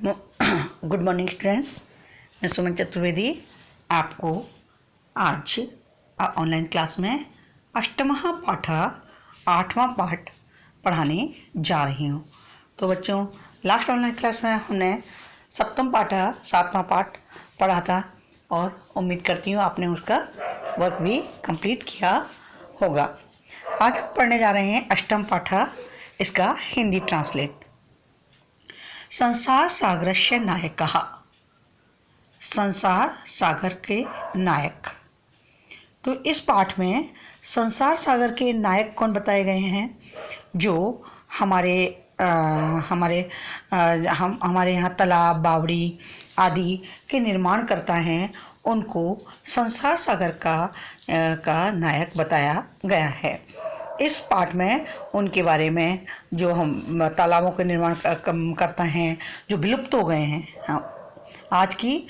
Good morning students. मैं सुमन चतुर्वेदी आपको आज ऑनलाइन क्लास में अष्टमः पाठ 8वां पाठ पढ़ाने जा रही हूँ। तो बच्चों, लास्ट ऑनलाइन क्लास में हमने सप्तम पाठ 7वां पाठ पढ़ा था और उम्मीद करती हूँ आपने उसका वर्क भी कंप्लीट किया होगा। आज हम पढ़ने जा रहे हैं अष्टम पाठ, इसका हिंदी ट्रांसलेट। संसार सागरस्य नायकः, संसार सागर के नायक। तो इस पाठ में संसार सागर के नायक कौन बताए गए हैं? जो हमारे यहाँ तालाब, बावड़ी आदि के निर्माण करता हैं, उनको संसार सागर का नायक बताया गया है। इस पाठ में उनके बारे में, जो हम तालाबों के निर्माण करता हैं, जो विलुप्त हो गए हैं, आज की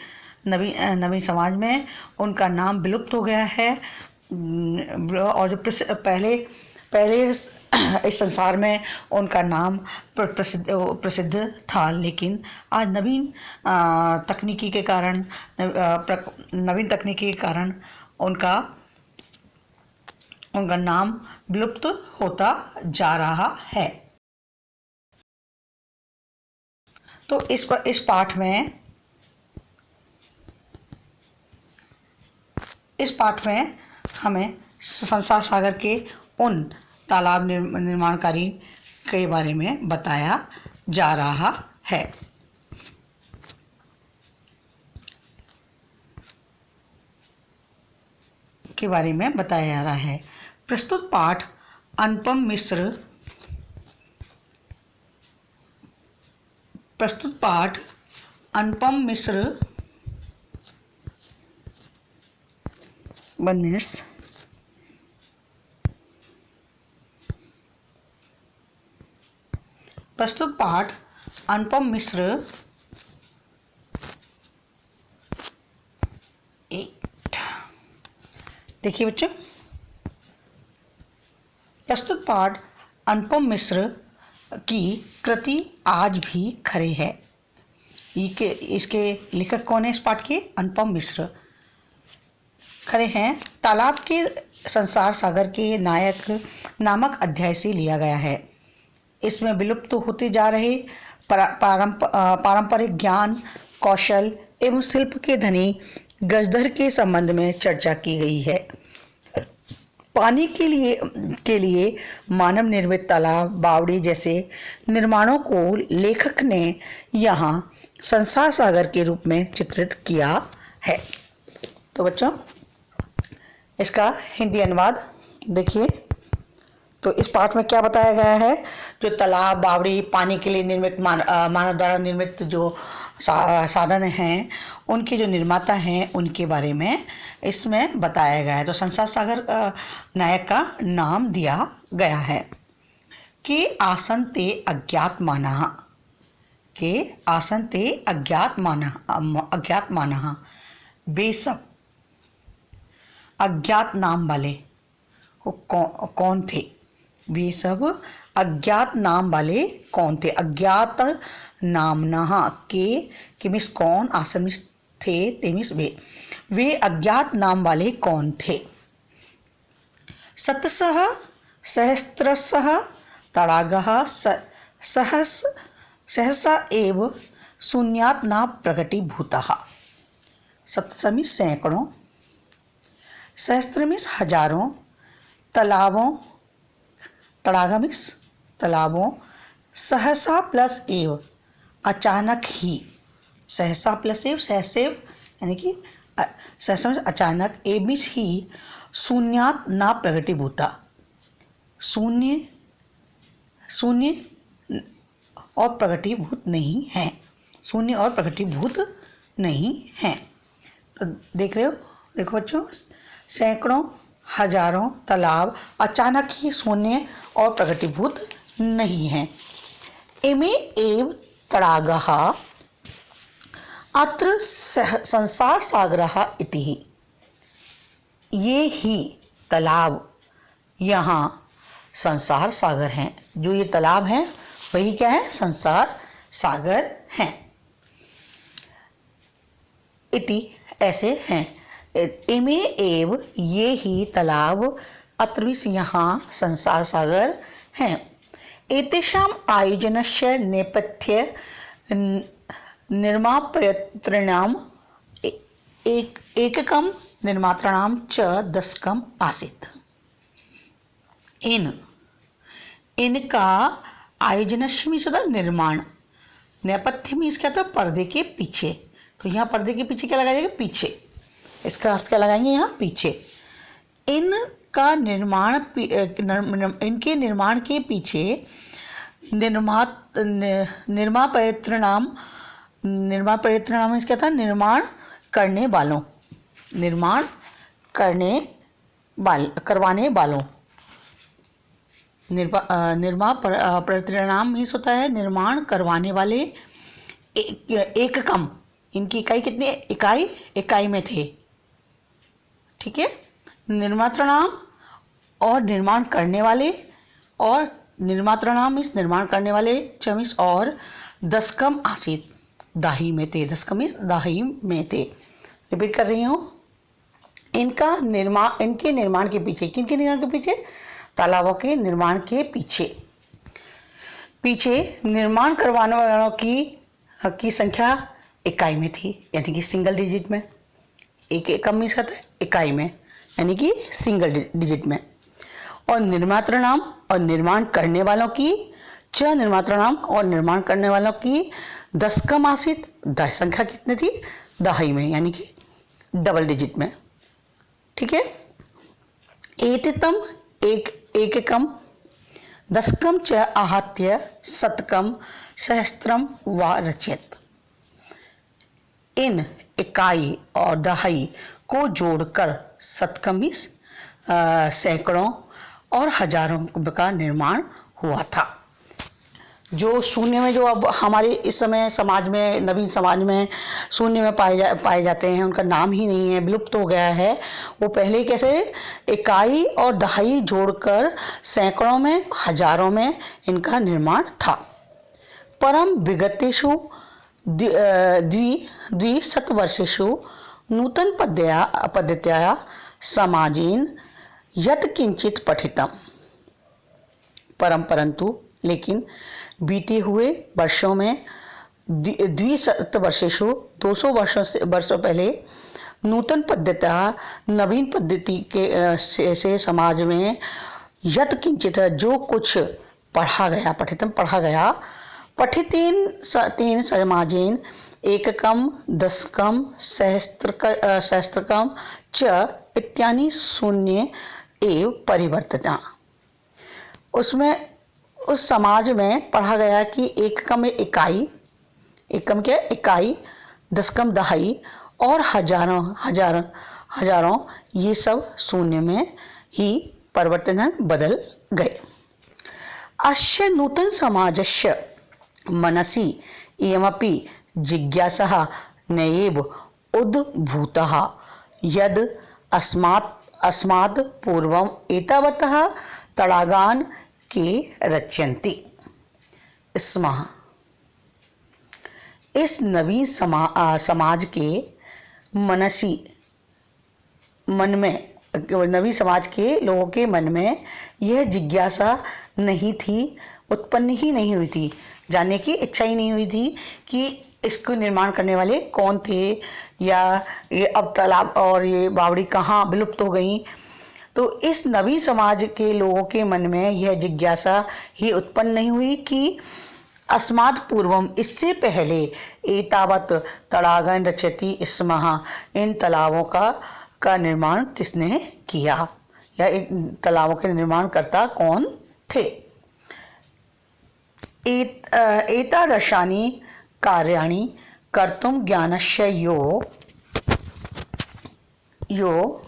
नवीन समाज में उनका नाम विलुप्त हो गया है। और जो पहले इस संसार में उनका नाम प्रसिद्ध था, लेकिन आज नवीन तकनीकी के कारण उनका नाम विलुप्त होता जा रहा है। तो इस पाठ में हमें संसार सागर के उन तालाब निर्माणकारी के बारे में बताया जा रहा है। प्रस्तुत पाठ अनुपम मिश्र 1 minute। प्रस्तुत पाठ अनुपम मिश्र देखिए बच्चों, प्रस्तुत पाठ अनुपम मिश्र की कृति आज भी खरे है। इसके लेखक कौन है? इस पाठ के अनुपम मिश्र खरे हैं। तालाब के संसार सागर के नायक नामक अध्याय से लिया गया है। इसमें विलुप्त होते जा रहे पारंपरिक ज्ञान, कौशल एवं शिल्प के धनी गजधर के संबंध में चर्चा की गई है। पानी के लिए मानव निर्मित तालाब, बावड़ी जैसे निर्माणों को लेखक ने यहाँ संसार सागर के रूप में चित्रित किया है। तो बच्चों, इसका हिंदी अनुवाद देखिए। तो इस पाठ में क्या बताया गया है? जो तालाब, बावड़ी, पानी के लिए निर्मित मानव द्वारा निर्मित जो साधन हैं, उनके जो निर्माता हैं, उनके बारे में इसमें बताया गया है। तो संसार सागर नायक का नाम दिया गया है। के आसन ते अज्ञात मानः वे सब अज्ञात नाम वाले कौन थे? वे सब अज्ञात नाम वाले कौन थे? अज्ञात नामनः के मिस कौन, आसन मिस थे, ते मिस वे अज्ञात नाम वाले कौन थे? शतशः सहस्रशः तडागः सहसा एव शून्यात् न प्रकटीभूतः। शतशः मीन्स सैकड़ों, सहस्त्र मीन्स हजारों, तड़ागा मीन्स तालाबों, सहसा प्लस एव अचानक ही, सहसा प्लस एव सहसेव यानी कि सहसा मीन्स अचानक, एव मीन्स ही, शून्यात ना प्रकटीभूता, शून्य और प्रकटीभूत नहीं है। शून्य और प्रकटीभूत नहीं है। तो देख रहे हो, देखो बच्चों, सैकड़ों हजारों तालाब अचानक ही शून्य और प्रकटीभूत नहीं हैं। इमे एव तडागः अत्र संसार सागरः इति। ये ही तालाब यहाँ संसार सागर हैं। जो ये तालाब हैं वही क्या है? संसार सागर हैं। इति ऐसे हैं। इमे एव ये ही तालाब अत्रविश यहाँ संसार सागर हैं। एतेषाम् आयोजनस्य नेपथ्ये निर्माप्रयत्नाम् एककं निर्मात्राणां च दशकम् आसीत्। इनका आयोजनस्य मीन्स होता है निर्माण, नेपथ्य मीन्स क्या होता है पर्दे के पीछे। तो यहाँ पर्दे के पीछे क्या लगाया जाएगा, पीछे। इसका अर्थ क्या लगाएंगे यहाँ, पीछे। इनका निर्माण इनके निर्माण के पीछे निर्माण मीन्स क्या था, निर्माण करने वालों, करवाने वालों। प्रयत्नाम मीन्स होता है निर्माण करवाने वाले। एककम, इनकी इकाई कितनी, इकाई में थे। ठीक है, निर्मात्राणाम और निर्माण करने वाले, और निर्मात्राणाम मीन्स निर्माण करने वाले, चमिस और दशकम आसित दाही में थे। दशकम मीन्स दाही में थे। रिपीट कर रही हूँ, इनके निर्माण के पीछे, किनके निर्माण के पीछे, तालाबों के निर्माण के पीछे निर्माण करवाने वालों की संख्या इकाई में थी, यानी कि सिंगल डिजिट में। एक एकम मीन्स कहता है इकाई में, यानी कि सिंगल डिजिट में। और निर्मात्राणाम और निर्माण करने वालों की, निर्मात्राणाम और निर्माण करने वालों की दशकम आसित संख्या कितनी थी, दहाई में, यानी कि डबल डिजिट में। ठीक है, एतम एककम दशकम च आहत्य शतकम सहस्त्रम व रचयत। इन इकाई और दहाई को जोड़कर शतकम मीन्स सैकड़ों और हजारों का निर्माण हुआ था। जो शून्य में, जो अब हमारे इस समय समाज में, नवीन समाज में शून्य में पाए जाते हैं, उनका नाम ही नहीं है, विलुप्त हो गया है। वो पहले कैसे इकाई और दहाई जोड़कर सैकड़ों में, हजारों में इनका निर्माण था। परम विगतेषु द्विशतवर्षेषु नूतन पद्धत्या समाजेन यत् किंचित पठितम। परंतु लेकिन बीते हुए वर्षों में, द्विशतवर्षेषु 200 वर्षों पहले, नूतन पद्धत्या नवीन पद्धति के से समाज में यत् किंचित जो कुछ पढ़ा गया, पठितम पढ़ा गया, पठितेन समाजेन एककम दशकम सहस्त्रकम च इत्यादि शून्य एव परिवर्तना। उसमें उस समाज में पढ़ा गया कि एककम इकाई, एकम क्या इकाई, दशकम दहाई और हजारों ये सब शून्य में ही परिवर्तन बदल गए। अस्य नूतन समाजस्य मनसि इयमपि जिज्ञासा नैव उद्भूतः यद् अस्मात् पूर्वम् एतावतः तडागान् के रचयन्ति स्म। इस नवीन समाज के मन में, नवीन समाज के लोगों के मन में यह जिज्ञासा नहीं थी, उत्पन्न ही नहीं हुई थी, जानने की इच्छा ही नहीं हुई थी कि इसको निर्माण करने वाले कौन थे, या ये अब तालाब और ये बावड़ी कहाँ विलुप्त हो गई। तो इस नवीन समाज के लोगों के मन में यह जिज्ञासा ही उत्पन्न नहीं हुई कि अस्मात् पूर्वम, इससे पहले, एतावत तडागान रचयति स्मः, इन तालाबों का निर्माण किसने किया, या इन तालाबों के निर्माणकर्ता कौन थे। एतादृशानि कार्याणि कर्तुं ज्ञानस्य यो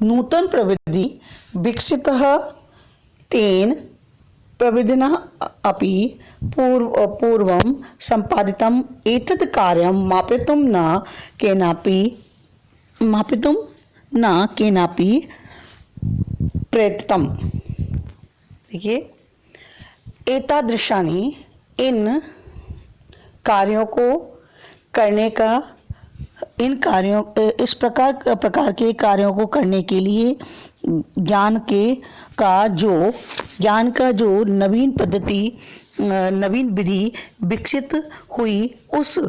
नूतन प्रविधि विकसितः तेन प्रविधिना अपि पूर्वं संपादितम् एतत् कार्यं मापयितुं न केनापि प्रयत्तम्। देखिए, एतादृशानि, इन कार्यों को करने का इस प्रकार के कार्यों को करने के लिए ज्ञान का जो नवीन विधि विकसित हुई, उस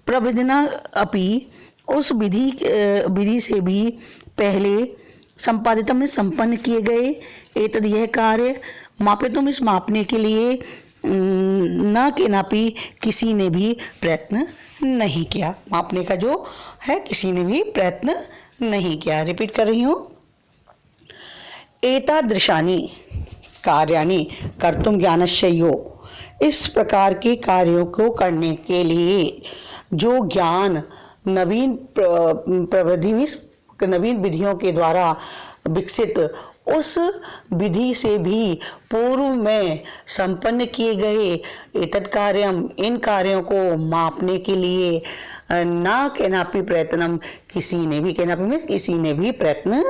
प्रविधिना अपि उस विधि से भी पहले संपादितम में संपन्न किए गए। एतद यह कार्य मापितुम इस मापने के लिए न केनापि किसी ने भी प्रयत्न नहीं किया। मापने का जो है किसी ने भी प्रयत्न नहीं किया। रिपीट कर रही हूँ। एतादृशानि कार्याणि कर्तुम ज्ञानस्य यो, इस प्रकार के कार्यों को करने के लिए जो ज्ञान नवीन विधियों के द्वारा विकसित, उस विधि से भी पूर्व में संपन्न किए गए, एतत् कार्यम, इन कार्यों को मापने के लिए ना केनापि प्रयत्नम, किसी ने भी प्रयत्न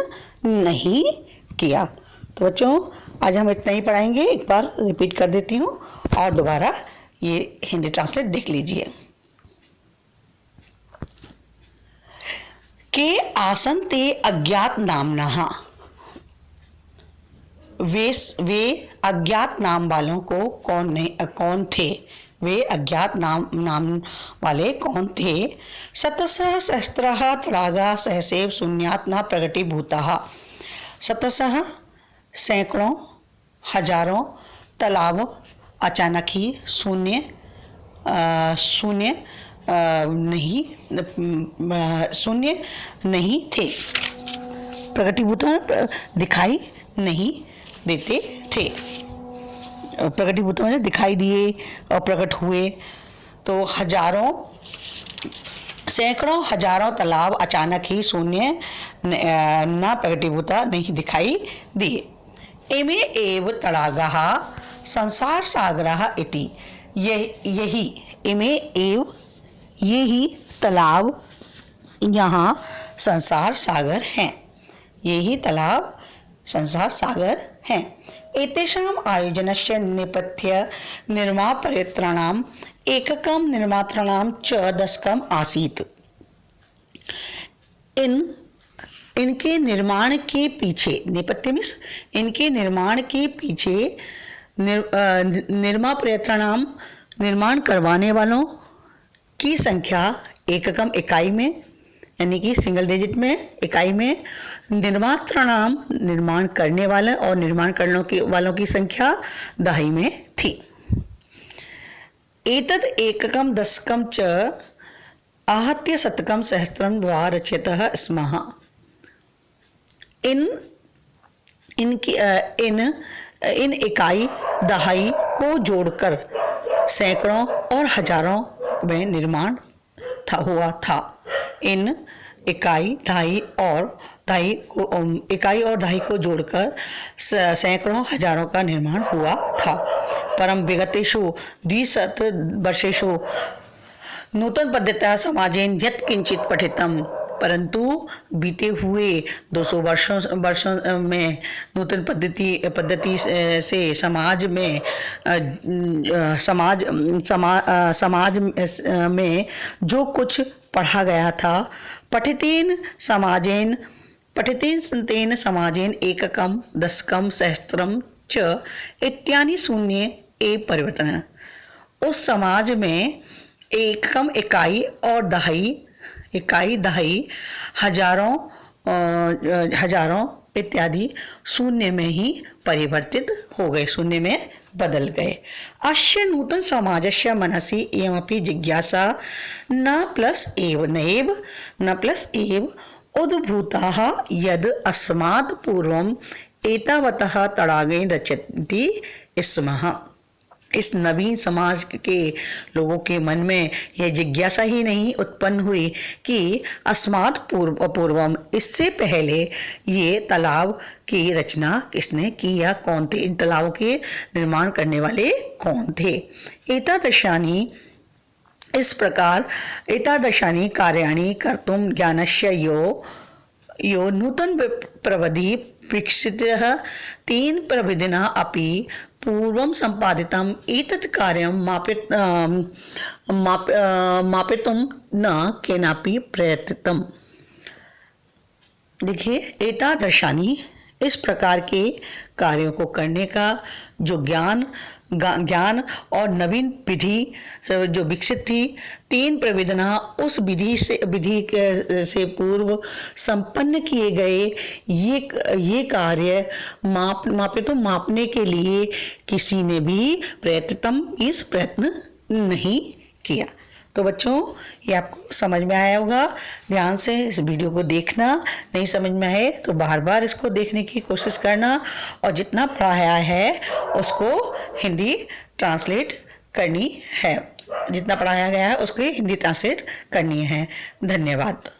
नहीं किया। तो बच्चों, आज हम इतना ही पढ़ाएंगे। एक बार रिपीट कर देती हूँ और दोबारा ये हिंदी ट्रांसलेट देख लीजिए। के आसन ते अज्ञात नामनः, वे अज्ञात नाम वालों को कौन थे? वे अज्ञात नाम वाले कौन थे? शतशः सहस्रः तडागा सहसैव शून्यात् न प्रकटीभूताः। शतशः सैकड़ों, हजारों तालाब अचानक ही शून्य नहीं थे। प्रकटीभूत दिखाई नहीं देते थे। प्रकटीभूत में दिखाई दिए और प्रकट हुए। तो सैकड़ों हजारों तालाब अचानक ही शून्य न प्रकटीभूता नहीं दिखाई दिए। इमे एव तडागाः संसार सागरः इति, ये ही तालाब यहाँ संसार सागर हैं। यही तालाब संसार सागर हैं। एतेषाम् आयोजनस्य नेपथ्य निर्मापरित्राणाम् एककं निर्मात्राणां च दशकम् आसीत्। इनके निर्माण के पीछे, नेपथ्य मीन्स इनके निर्माण के पीछे, निर्मापरित्राणाम निर्माण करवाने वालों की संख्या एककम इकाई में, यानी कि सिंगल डिजिट में, इकाई में, निर्मात्राणाम निर्माण करने वाले और निर्माण करने वालों की संख्या दहाई में थी। एतद एककम दशकम च आहत्य शतकम सहस्त्रम वा रच्यतः स्मः। इन इकाई दहाई को जोड़कर सैकड़ों और हजारों में निर्माण हुआ था। इन इकाई और दहाई को जोड़कर सैकड़ों हजारों का निर्माण हुआ था। परम विगतेषु द्विशत वर्षेषु नूतन पद्धत्या समाजेन यत् किंचित पठितम, परंतु बीते हुए 200 वर्षों में नूतन पद्धति से समाज में जो कुछ पढ़ा गया था, पठितेन संतेन समाजेन एककम दशकम सहस्त्रम च इत्यादि शून्य एव परिवर्तन। उस समाज में एककम इकाई और दहाई हजारों इत्यादि शून्य में ही परिवर्तित हो गए, शून्य में बदल गए। अस्य नूतन समाजस्य मनसि एवमपि जिज्ञासा न प्लस एव उद्भूताः यद् अस्मात् पूर्वम् एतावतः तडागेन रचयन्ति स्मः। इस नवीन समाज के लोगों के मन में यह जिज्ञासा ही नहीं उत्पन्न हुई कि अस्मात् पूर्वम, इससे पहले ये तालाब की रचना किसने की या कौन थे, इन तालाबों के निर्माण करने वाले कौन थे। एतादृशानि, इस प्रकार एतादृशानि कार्याणि कर्तुं ज्ञानस्य यो नूतन प्रविधि विकसितः तेन प्रविधिना अपि पूर्वं सम्पादितम् एतत् कार्यं मापितुं न केनापि प्रयत्नितम्। देखिए, एतादृशानि, इस प्रकार के कार्यों को करने का जो ज्ञान और नवीन विधि जो विकसित थी, 3 प्रविधियाँ उस विधि से पूर्व संपन्न किए गए ये कार्य मापने के लिए किसी ने भी प्रयत्न नहीं किया। तो बच्चों, ये आपको समझ में आया होगा। ध्यान से इस वीडियो को देखना, नहीं समझ में आए तो बार बार इसको देखने की कोशिश करना, और जितना पढ़ाया है उसको हिंदी ट्रांसलेट करनी है। जितना पढ़ाया गया है उसको हिंदी ट्रांसलेट करनी है। धन्यवाद।